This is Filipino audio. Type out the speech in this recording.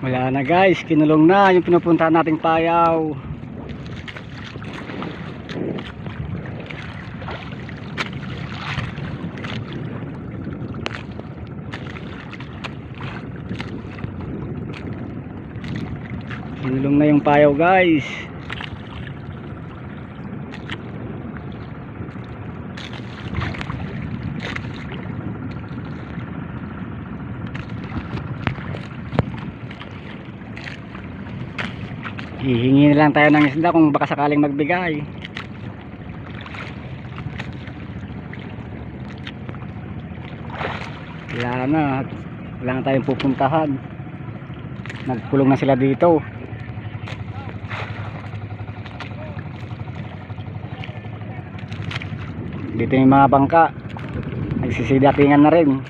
Wala na guys, kinulong na yung pinupuntahan nating payaw. Kinulong na yung payaw guys. Hihingi na lang tayo ng isda kung baka sakaling magbigay. Wala na tayong pupuntahan. Nagkulong na sila dito. Dito yung mga bangka, nagsisidatingan na rin.